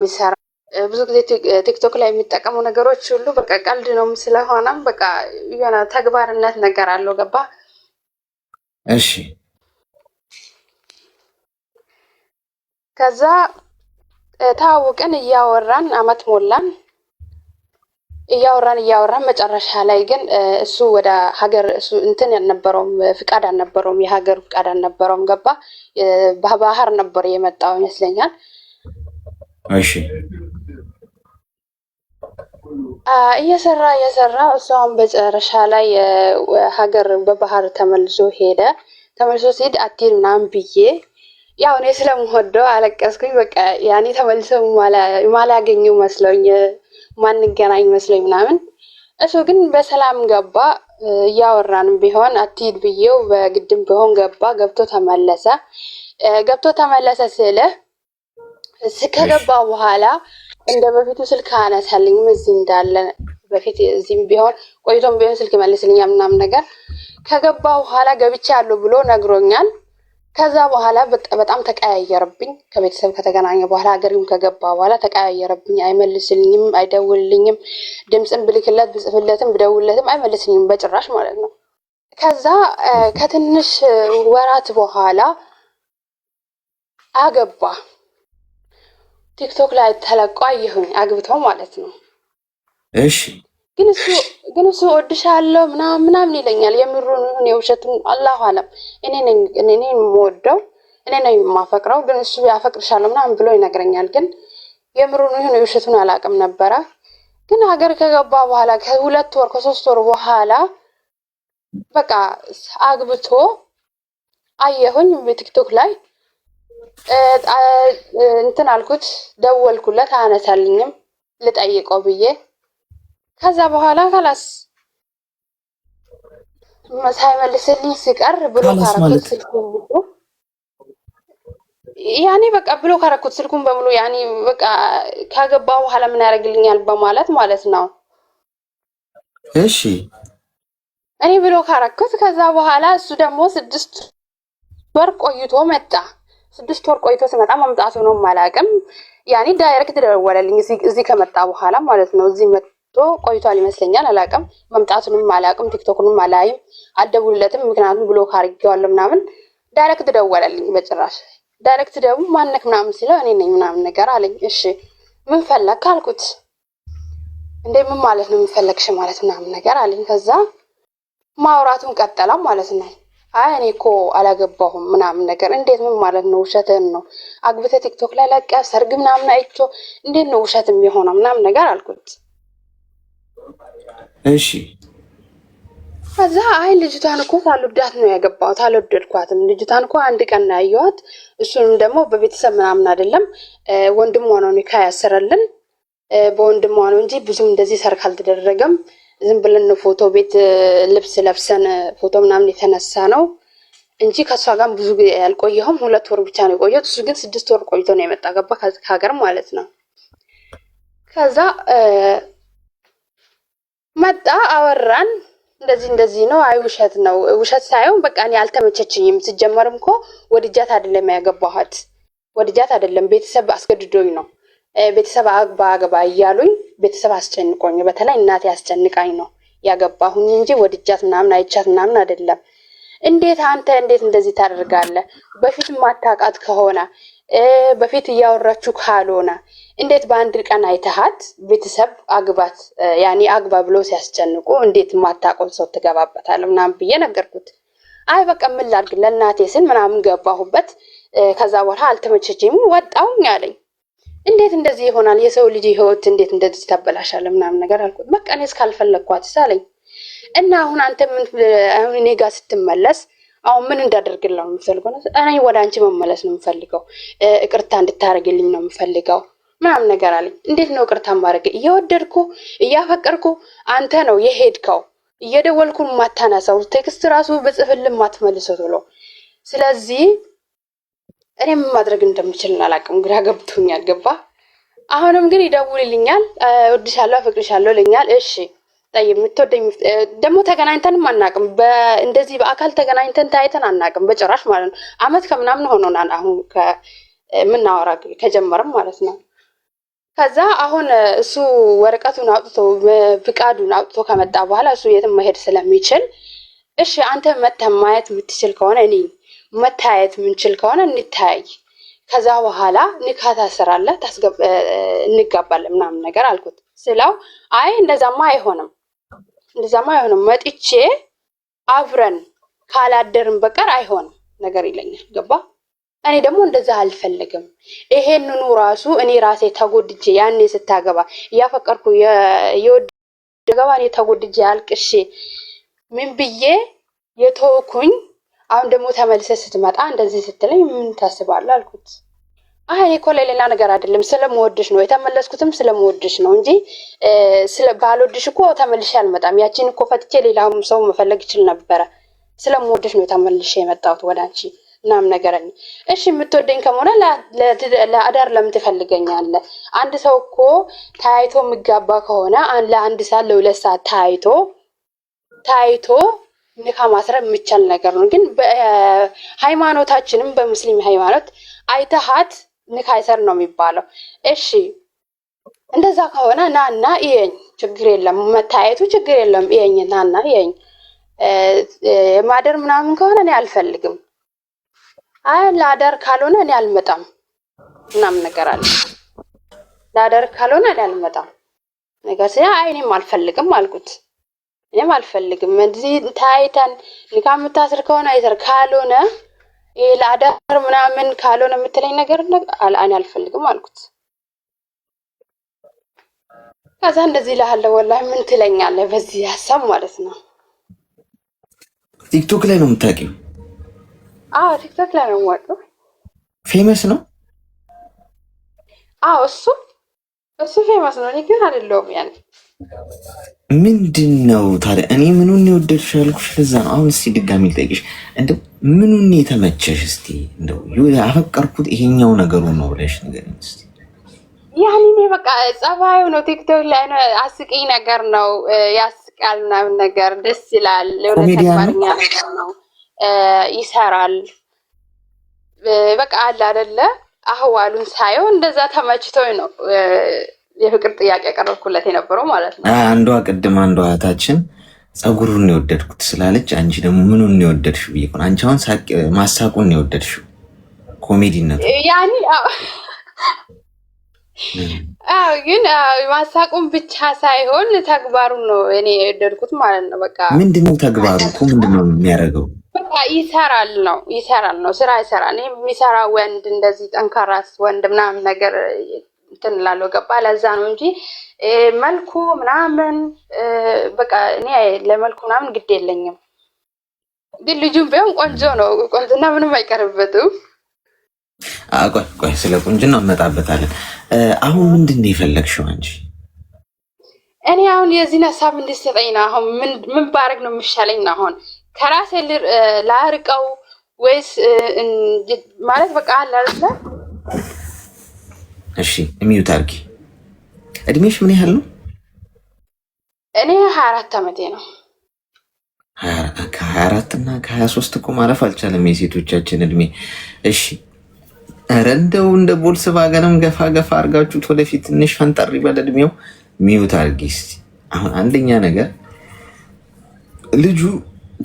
የሚሰራ ብዙ ጊዜ ቲክቶክ ላይ የሚጠቀሙ ነገሮች ሁሉ በቃ ቀልድ ነው ስለሆነም በቃ የሆነ ተግባርነት ነገር አለው ገባ። እሺ ከዛ ታውቀን እያወራን አመት ሞላን። እያወራን መጨረሻ ላይ ግን እሱ ወደ ሀገር እሱ እንትን ያልነበረውም ፍቃድ አልነበረውም፣ የሀገር ፍቃድ አልነበረውም ገባ። በባህር ነበር የመጣው ይመስለኛል። እሺ እየሰራ እሷም በመጨረሻ ላይ ሀገር በባህር ተመልሶ ሄደ። ተመልሶ ሲሄድ አትሄድ ምናምን ብዬ ያው እኔ ስለምወደው አለቀስኩኝ። በቃ ያኔ ተመልሰው ማላገኘው መስሎኝ ማንገናኝ መስሎኝ ምናምን። እሱ ግን በሰላም ገባ። እያወራንም ቢሆን አትሂድ ብዬው በግድም ቢሆን ገብቶ ተመለሰ ስለ ከገባ በኋላ እንደ በፊቱ ስልክ አነሳልኝም እዚህ እንዳለ በፊት እዚህም ቢሆን ቆይቶም ቢሆን ስልክ መልስልኛል ምናምን ነገር። ከገባ በኋላ ገብቼ ያለው ብሎ ነግሮኛል። ከዛ በኋላ በጣም ተቀያየረብኝ። ከቤተሰብ ከተገናኘ በኋላ ሀገሪም ከገባ በኋላ ተቀያየረብኝ። አይመልስልኝም፣ አይደውልልኝም። ድምፅን ብልክለት ብጽፍለትም ብደውልለትም አይመልስልኝም በጭራሽ ማለት ነው። ከዛ ከትንሽ ወራት በኋላ አገባ። ቲክቶክ ላይ ተለቆ አየሁኝ አግብቶ ማለት ነው። እሺ ግን እሱ እወድሻለሁ ምናምን ይለኛል። የምሩን ይሁን የውሸቱን አላሁ አለም። እኔ የምወደው እኔ ነኝ የማፈቅረው፣ ግን እሱ ያፈቅርሻለሁ ምናምን ብሎ ይነግረኛል። ግን የምሩን ይሁን የውሸቱን አላውቅም ነበረ። ግን ሀገር ከገባ በኋላ ከ2 ወር ከ3 ወር በኋላ በቃ አግብቶ አየሁኝ በቲክቶክ ላይ። እንትን አልኩት፣ ደወልኩለት፣ አነሳልኝም ልጠይቀው ብዬ። ከዛ በኋላ ከላስ ሳይመልስልኝ ሲቀር ብሎ ካረኩት ስልኩን ብሎ ያኔ በቃ ብሎ ካረኩት ስልኩን በሙሉ ያኔ በቃ ካገባ በኋላ ምን ያደርግልኛል በማለት ማለት ነው። እሺ እኔ ብሎ ካረኩት ከዛ በኋላ እሱ ደግሞ 6 ወር ቆይቶ መጣ። 6 ወር ቆይቶ ሲመጣ መምጣቱ ነው ማላቅም። ያኔ ዳይሬክት ደወለልኝ እዚህ ከመጣ በኋላ ማለት ነው። እዚህ መጥቶ ቆይቷል ይመስለኛል፣ አላቅም። መምጣቱንም አላቅም፣ ቲክቶክንም አላይም፣ አልደውልለትም። ምክንያቱም ብሎ ካርጌዋለሁ ምናምን። ዳይሬክት ደወለልኝ በጭራሽ። ዳይሬክት ደግሞ ማነክ ምናምን ሲለው እኔ ነኝ ምናምን ነገር አለኝ። እሺ ምን ፈለክ አልኩት። እንዴ ምን ማለት ነው ምን ፈለግሽ ማለት ምናምን ነገር አለኝ። ከዛ ማውራቱን ቀጠላ ማለት ነው። አይ እኔ እኮ አላገባሁም ምናምን ነገር። እንዴት ምን ማለት ነው? ውሸትን ነው አግብተህ ቲክቶክ ላይ ለቀህ ሰርግ ምናምን አይቶ እንዴት ነው ውሸት የሚሆነው ምናምን ነገር አልኩት። እሺ ከዛ አይ ልጅቷን እኮ ሳልወዳት ነው ያገባሁት፣ አልወደድኳትም። ልጅቷን እኮ አንድ ቀን ነው ያየኋት። እሱንም ደግሞ በቤተሰብ ምናምን አይደለም፣ ወንድሟ ነው ኒካ ያሰረልን፣ በወንድሟ ነው እንጂ ብዙም እንደዚህ ሰርግ አልተደረገም። ዝም ብለን ፎቶ ቤት ልብስ ለብሰን ፎቶ ምናምን የተነሳ ነው እንጂ ከሷ ጋር ብዙ ያልቆየሁም 2 ወር ብቻ ነው የቆየሁት። እሱ ግን 6 ወር ቆይቶ ነው የመጣ ገባ ከሀገር ማለት ነው። ከዛ መጣ፣ አወራን። እንደዚህ ነው። አይ ውሸት ነው፣ ውሸት ሳይሆን በቃ እኔ አልተመቸችኝም። ሲጀመርም እኮ ወድጃት አይደለም ያገባኋት፣ ወድጃት አይደለም፣ ቤተሰብ አስገድዶኝ ነው። ቤተሰብ አግባ እያሉኝ ቤተሰብ አስጨንቆኝ፣ በተለይ እናቴ አስጨንቃኝ ነው ያገባሁኝ እንጂ ወድጃት ምናምን አይቻት ምናምን አይደለም። እንዴት እንደዚህ ታደርጋለህ? በፊት ማታውቃት ከሆነ በፊት እያወራችሁ ካልሆነ እንዴት በአንድ ቀን አይተሃት ቤተሰብ አግባት ያኔ አግባ ብሎ ሲያስጨንቁ እንዴት ማታውቀው ሰው ትገባበታለህ ምናምን ብዬ ነገርኩት። አይ በቃ ምን ላድርግ ለእናቴ ስል ምናምን ገባሁበት። ከዛ በኋላ አልተመቸችኝም ወጣሁኝ አለኝ። እንዴት እንደዚህ ይሆናል? የሰው ልጅ ህይወት እንዴት እንደዚህ ታበላሻለህ ምናምን ነገር አልኩት። በቃ እኔ እስካልፈለግኳት አለኝ። እና አሁን አንተ አሁን እኔ ጋር ስትመለስ አሁን ምን እንዳደርግልህ ነው የምፈልገው? እኔ ወደ አንቺ መመለስ ነው የምፈልገው፣ ይቅርታ እንድታረግልኝ ነው የምፈልገው ምናምን ነገር አለኝ። እንዴት ነው ይቅርታ ማድረግ? እየወደድኩ እያፈቀርኩ አንተ ነው የሄድከው፣ እየደወልኩ ማታነሳው፣ ቴክስት ራሱ በጽፍልህ ማትመልሰው ብሎ። ስለዚህ እኔ ምን ማድረግ እንደምችል አላውቅም፣ ግራ ገብቶኛል። ገባ። አሁንም ግን ይደውልልኛል፣ እወድሻለሁ አፈቅርሻለሁ ይለኛል። እሺ የምትወደኝ ደግሞ ተገናኝተንም አናውቅም። እንደዚህ በአካል ተገናኝተን ታይተን አናውቅም በጭራሽ ማለት ነው። አመት ከምናምን ሆኖናል አሁን ከምናወራ ከጀመረም ማለት ነው። ከዛ አሁን እሱ ወረቀቱን አውጥቶ ፍቃዱን አውጥቶ ከመጣ በኋላ እሱ የትም መሄድ ስለሚችል እሺ አንተ መተህ ማየት የምትችል ከሆነ እኔ መታየት የምንችል ከሆነ እንታያይ፣ ከዛ በኋላ ኒካ ታስራለህ እንጋባለን ምናምን ነገር አልኩት ስለው አይ እንደዛማ አይሆንም መጥቼ አብረን ካላደርን በቀር አይሆንም ነገር ይለኛል። ገባ? እኔ ደግሞ እንደዛ አልፈልግም። ይሄንኑ ራሱ እኔ ራሴ ተጎድጄ ያኔ ስታገባ እያፈቀርኩ የወደገባ እኔ ተጎድጄ አልቅሼ ምን ብዬ የተወኩኝ አሁን ደግሞ ተመልሰ ስትመጣ እንደዚህ ስትለኝ ምን ታስባለህ አልኩት። አይ እኔ እኮ ለሌላ ነገር አይደለም ስለምወድሽ ነው የተመለስኩትም ስለምወድሽ ነው እንጂ ባልወድሽ እኮ ተመልሼ አልመጣም። ያቺን እኮ ፈትቼ ሌላም ሰው መፈለግ ይችል ነበረ። ስለምወድሽ ነው ተመልሼ የመጣሁት ወደ አንቺ ምናምን ነገረኝ። እሺ የምትወደኝ ከሆነ ለአዳር ለምን ትፈልገኛለህ? አንድ ሰው እኮ ታይቶ የሚጋባ ከሆነ ለአንድ ሰዓት ለሁለት ሰዓት ታይቶ ኒካ ማስረብ የሚቻል ነገር ነው። ግን በሃይማኖታችንም በሙስሊም ሃይማኖት አይተሃት ኒካ ይሰር ነው የሚባለው። እሺ እንደዛ ከሆነ ናና እየኝ፣ ችግር የለም መታየቱ ችግር የለም። እየኝ ናና እየኝ። ማደር ምናምን ከሆነ እኔ አልፈልግም። አይ ለአዳር ካልሆነ እኔ አልመጣም ምናምን ነገር አለ። ለአዳር ካልሆነ እኔ አልመጣም ነገር ሲያ አይ እኔም አልፈልግም አልኩት። እኔም አልፈልግም እዚህ ታይተን ኒካ የምታስር ከሆነ አይተር ካልሆነ ለአዳር ምናምን ካልሆነ የምትለኝ ነገር እኔ አልፈልግም አልኩት። ከዛ እንደዚህ እልሃለሁ ወላሂ ምን ትለኛለህ በዚህ ሀሳብ ማለት ነው። ቲክቶክ ላይ ነው የምታውቂው? አዎ ቲክቶክ ላይ ነው የምወጣው። ፌመስ ነው? አዎ እሱ ፌመስ ነው፣ እኔ ግን አይደለሁም። ያን ምንድን ነው ታዲያ? እኔ ምኑን የወደድሽ ያልኩሽ ለዛ ነው። አሁን እስቲ ድጋሚ ልጠይቅሽ፣ እንደው ምኑን የተመቸሽ? እስቲ እንደው ያፈቀርኩት ይሄኛው ነገሩ ነው ብለሽ ንገሪኝ እስቲ። ያኔ እኔ በቃ ጸባዩ ነው ቲክቶክ ላይ ነው፣ አስቂኝ ነገር ነው፣ ያስቃል ምናምን ነገር ደስ ይላል። ለተግባርኛ ነገር ነው፣ ይሰራል። በቃ አለ አይደለ አህዋሉን ሳየው እንደዛ ተመችቶኝ ነው የፍቅር ጥያቄ ያቀረብኩለት የነበረው ማለት ነው። አንዷ እህታችን ጸጉሩን የወደድኩት ስላለች አንቺ ደግሞ ምኑን የወደድሽው ብዬ ነው። አንቺ አሁን ማሳቁን የወደድሽው ኮሜዲነቱ ያኔ ግን ማሳቁን ብቻ ሳይሆን ተግባሩን ነው እኔ የወደድኩት ማለት ነው። በቃ ምንድነው ተግባሩ እኮ ምንድነው የሚያደርገው? በቃ ይሰራል ነው ስራ ይሰራል። የሚሰራ ወንድ እንደዚህ ጠንካራስ ወንድ ምናምን ነገር እንትን እላለሁ። ገባ? ለዛ ነው እንጂ መልኩ ምናምን በቃ እኔ ለመልኩ ምናምን ግድ የለኝም። ግን ልጁም ቢሆን ቆንጆ ነው። ቆንጆና ምንም አይቀርበትም። ቆይ ስለ ቁንጅና እንመጣበታለን። አሁን ምንድን ነው የፈለግሽው አንቺ? እኔ አሁን የዚህን ሀሳብ እንድትሰጠኝ ነው። አሁን ምን ባረግ ነው የሚሻለኝ ነው? አሁን ከራሴ ላርቀው ወይስ ማለት በቃ አለ አይደለ? እሺ ሚዩት አድርጊ። እድሜሽ ምን ያህል ነው? እኔ 24 ዓመቴ ነው። ከ24 እና ከ23 እኮ ማለፍ አልቻለም የሴቶቻችን እድሜ። እሺ ኧረ እንደው እንደ ቮልስቫገንም ገፋ አድርጋችሁት ወደፊት ትንሽ ፈንጠር ይበል እድሜው። ሚዩት አድርጊ እስኪ። አሁን አንደኛ ነገር ልጁ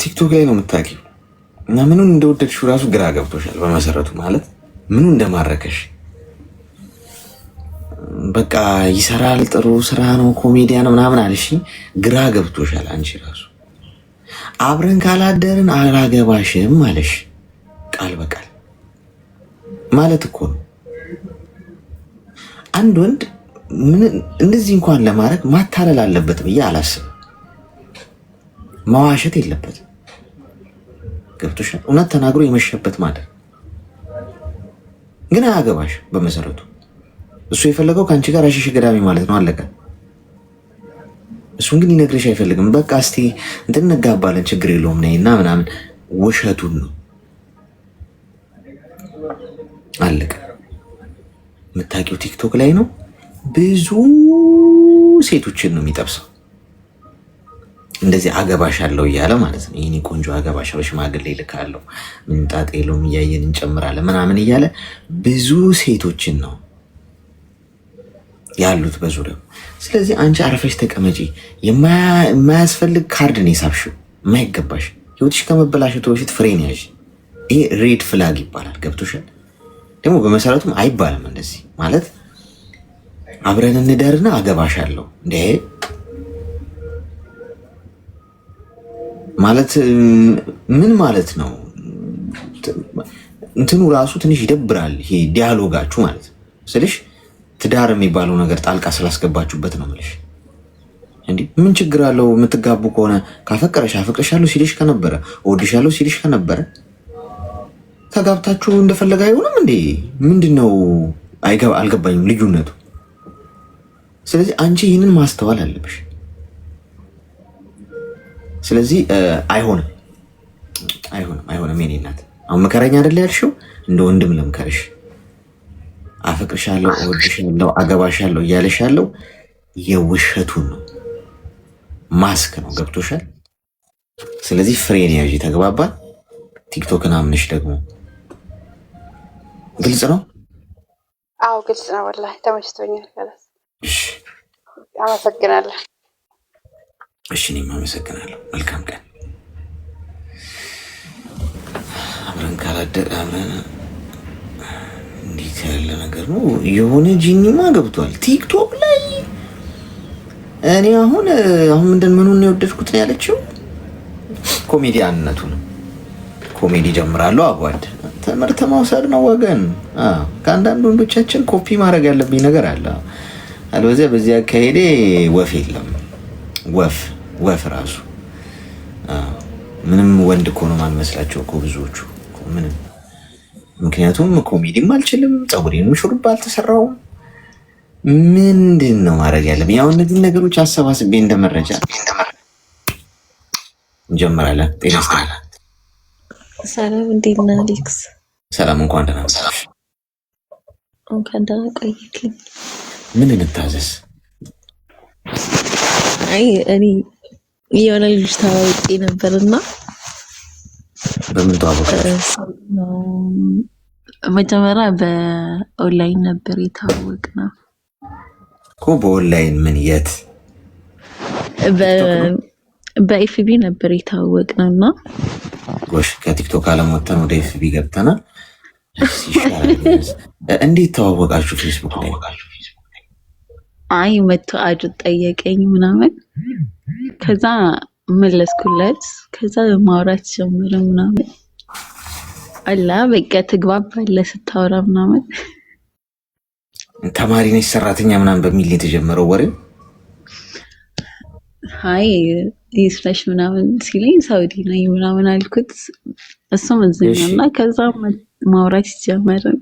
ቲክቶክ ላይ ነው የምታውቂው እና ምኑን እንደወደድሽው ራሱ ግራ ገብቶሻል። በመሰረቱ ማለት ምኑ እንደማረከሽ በቃ ይሰራል፣ ጥሩ ስራ ነው፣ ኮሜዲያን ምናምን አልሽ፣ ግራ ገብቶሻል አንቺ ራሱ። አብረን ካላደርን አላገባሽም አለሽ ቃል በቃል ማለት እኮ ነው። አንድ ወንድ እንደዚህ እንኳን ለማድረግ ማታለል አለበት ብዬ አላስብም። መዋሸት የለበትም። ገብቶሻል? እውነት ተናግሮ የመሸበት ማለት ግን አያገባሽ በመሰረቱ። እሱ የፈለገው ከአንቺ ጋር አሽሽ ገዳሚ ማለት ነው፣ አለቀ። እሱን ግን ይነግርሽ አይፈልግም። በቃ እስቲ እንትን እንጋባለን ችግር የለውም ነይና ምናምን፣ ውሸቱን ነው፣ አለቀ። የምታውቂው ቲክቶክ ላይ ነው፣ ብዙ ሴቶችን ነው የሚጠብሰው እንደዚህ አገባሽ አለው እያለ ማለት ነው። ይሄኔ ቆንጆ አገባሽ በሽማግሌ ልካለሁ ምንጣጤ የለውም እያየን እንጨምራለን ምናምን እያለ ብዙ ሴቶችን ነው ያሉት በዙሪያው። ስለዚህ አንቺ አረፈሽ ተቀመጪ። የማያስፈልግ ካርድ ነው የሳብሽው፣ የማይገባሽ ህይወትሽ ከመበላሸቱ በፊት ፍሬን ያዥ። ይሄ ሬድ ፍላግ ይባላል። ገብቶሻል? ደግሞ በመሰረቱም አይባልም እንደዚህ ማለት አብረን እንደርና አገባሻለሁ እንዴ ማለት ምን ማለት ነው? እንትኑ ራሱ ትንሽ ይደብራል። ይሄ ዲያሎጋችሁ ማለት ስልሽ ትዳር የሚባለው ነገር ጣልቃ ስላስገባችሁበት ነው የምልሽ። እንዲህ ምን ችግር አለው? የምትጋቡ ከሆነ ካፈቀረሽ አፈቅርሻለሁ ሲልሽ ከነበረ እወድሻለሁ ሲልሽ ከነበረ ተጋብታችሁ እንደፈለገ አይሆንም እንዴ? ምንድነው? አልገባኝም ልዩነቱ። ስለዚህ አንቺ ይህንን ማስተዋል አለብሽ። ስለዚህ አይሆንም አይሆንም አይሆንም። የኔ እናት አሁን መከረኛ አይደለ ያልሽው? እንደ ወንድም ለምከርሽ አፈቅርሻለሁ፣ እወድሻለሁ፣ አገባሻለሁ እያለሽ ያለው የውሸቱን ነው፣ ማስክ ነው። ገብቶሻል? ስለዚህ ፍሬን ያዥ። ተግባባል? ቲክቶክን አምነሽ ደግሞ ግልጽ ነው። አዎ ግልጽ ነው። ወላሂ ተመችቶኛል። አመሰግናለሁ። እሺ እኔም አመሰግናለሁ። መልካም ቀን። አብረን ካላደር አብረን እንዴት ያለ ነገር ነው? የሆነ ጂኒማ ገብቷል ቲክቶክ ላይ። እኔ አሁን ምኑን የወደድኩት ነው ያለችው? ኮሜዲያንነቱ ነው። ኮሜዲ ጀምራለሁ አጓድ ትምህርት መውሰድ ነው ወገን። ከአንዳንድ ወንዶቻችን ኮፒ ማድረግ ያለብኝ ነገር አለ። አልበዚያ በዚያ አካሄዴ ወፍ የለም። ወፍ ራሱ ምንም ወንድ እኮ ነው ማንመስላቸው እኮ ብዙዎቹ ምንም። ምክንያቱም ኮሜዲም አልችልም፣ ፀጉሬንም ሹሩባ አልተሰራውም። ምንድን ነው ማድረግ ያለብኝ? ያው እነዚህ ነገሮች አሰባስቤ እንደመረጃ እንጀምራለን። ጤና ይስጥልኝ። ሰላም፣ እንዴት ነህ አሌክስ? ሰላም፣ እንኳን ደህና መጣሽ። እንኳን ደህና ቆየልኝ። ምን እንታዘዝ? አይ እኔ የሆነ ልጅ ታዋቂ ነበርና በምን ተዋወቃችሁ? መጀመሪያ በኦንላይን ነበር የተዋወቅነው እኮ። በኦንላይን ምን? የት? በኤፍቢ ነበር የተዋወቅነው እና ጎሽ፣ ከቲክቶክ አለም ወጥተን ወደ ኤፍቢ ገብተናል። እንዴት ተዋወቃችሁ? ፌስቡክ ላይ? አይ መቶ አድ ጠየቀኝ ምናምን፣ ከዛ መለስኩለት። ከዛ ማውራት ጀመረ ምናምን አላ በቃ ትግባባለህ ስታወራ ምናምን። ተማሪ ነች ሰራተኛ ምናምን በሚል የተጀመረው ወሬ። አይ ይስለሽ ምናምን ሲለኝ ሳውዲ ነኝ ምናምን አልኩት። እሱም እዚህ ነው እና ከዛ ማውራት ጀመርን።